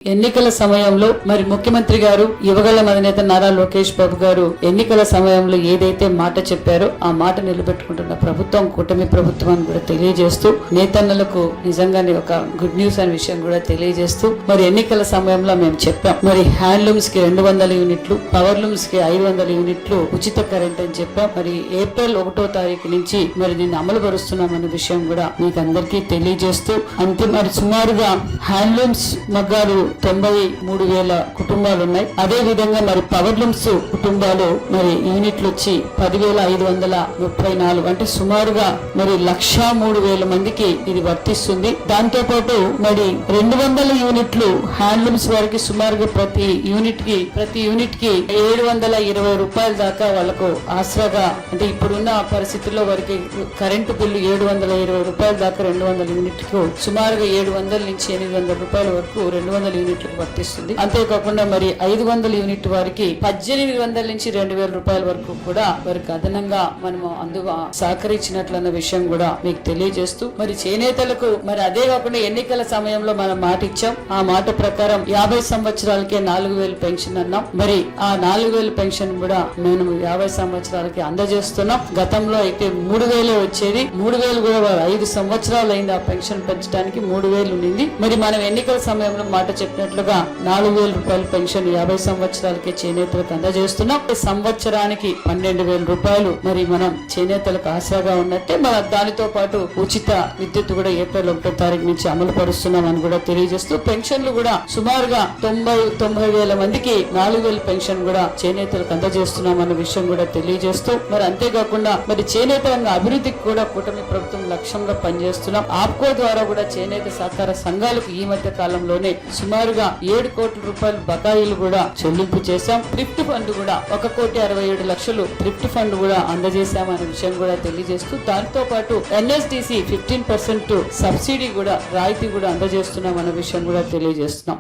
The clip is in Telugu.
ఎన్నికల సమయంలో మరి ముఖ్యమంత్రి గారు యువగళం అధినేత నారా లోకేష్ బాబు గారు ఎన్నికల సమయంలో ఏదైతే మాట చెప్పారో ఆ మాట నిలబెట్టుకుంటున్న ప్రభుత్వం కూటమి ప్రభుత్వం అని కూడా తెలియజేస్తూ నేతన్నలకు నిజంగానే ఒక గుడ్ న్యూస్ అనే విషయం కూడా తెలియజేస్తూ మరి ఎన్నికల సమయంలో మేము చెప్పాం మరి హ్యాండ్లూమ్స్ కి 200 యూనిట్లు, పవర్ లూమ్స్ కి 500 యూనిట్లు ఉచిత కరెంట్ అని చెప్పాం. మరి ఏప్రిల్ 1వ తారీఖు నుంచి మరి దీన్ని అమలు పరుస్తున్నామన్న విషయం కూడా మీకు అందరికీ తెలియజేస్తూ అంతే మరి సుమారుగా హ్యాండ్లూమ్స్ మగ్గాలు 93,000 కుటుంబాలు ఉన్నాయి. అదే విధంగా మరి పవర్ లూమ్స్ కుటుంబాలు మరి యూనిట్లు వచ్చి 10,534 అంటే సుమారుగా మరి 103,000 మందికి ఇది వర్తిస్తుంది. దాంతో పాటు మరి 200 యూనిట్లు హ్యాండ్లూమ్స్ వారికి సుమారుగా ప్రతి యూనిట్ కి 720 రూపాయల దాకా వాళ్ళకు ఆసరాగా, అంటే ఇప్పుడున్న పరిస్థితుల్లో వారికి కరెంటు బిల్లు 720 రూపాయల దాకా 200 యూనిట్ కు సుమారుగా 700 నుంచి 800 రూపాయల వరకు 200 యూనిట్లకు వర్తిస్తుంది. అంతేకాకుండా మరి 500 యూనిట్ వారికి 1800 నుంచి 2000 రూపాయల వరకు కూడా వారికి అదనంగా మనము సహకరించినట్లన్న విషయం కూడా మీకు తెలియజేస్తూ మరి చేనేతలకు మరి అదే కాకుండా ఎన్నికల సమయంలో మనం మాట ఇచ్చాం. ఆ మాట ప్రకారం 50 సంవత్సరాలకే 4,000 పెన్షన్ అన్నాం. మరి ఆ 4,000 పెన్షన్ కూడా మేము 50 సంవత్సరాలకి అందజేస్తున్నాం. గతంలో అయితే 3,000 వచ్చేది, 3,000 కూడా 5 సంవత్సరాలు అయింది ఆ పెన్షన్ పెంచడానికి, 3,000 ఉండింది. మరి మనం ఎన్నికల సమయంలో మాట చెప్పినట్లుగా 4,000 రూపాయల పెన్షన్ 50 సంవత్సరాలకే చేనేతలకు అందజేస్తున్నాం. సంవత్సరానికి 12,000 రూపాయలు మరి మనం చేనేతలకు ఆశగా ఉన్నట్టే మన దానితో పాటు ఉచిత విద్యుత్ కూడా ఏప్రిల్ 1వ తారీఖు నుంచి అమలు పరుస్తున్నాం అని కూడా తెలియజేస్తూ పెన్షన్లు కూడా సుమారుగా 90,000 మందికి 4,000 పెన్షన్ కూడా చేనేతలకు అందజేస్తున్నాం అన్న విషయం కూడా తెలియజేస్తూ మరి అంతేకాకుండా మరి చేనేత రంగ అభివృద్ధికి కూడా కూటమి ప్రభుత్వం లక్ష్యంగా పనిచేస్తున్నాం. ఆప్కో ద్వారా కూడా చేనేత సహకార సంఘాలకు ఈ మధ్య కాలంలోనే సుమారుగా 7 కోట్ల రూపాయల బకాయిలు కూడా చెల్లింపు చేశాం. థ్రిఫ్ట్ ఫండ్ కూడా 1,67,00,000 థ్రిఫ్ట్ ఫండ్ కూడా అందజేశామనే విషయం కూడా తెలియజేస్తూ దాంతో పాటు NSDC 15% సబ్సిడీ కూడా రాయితీ కూడా అందజేస్తున్నాం అనే విషయం కూడా తెలియజేస్తున్నాం.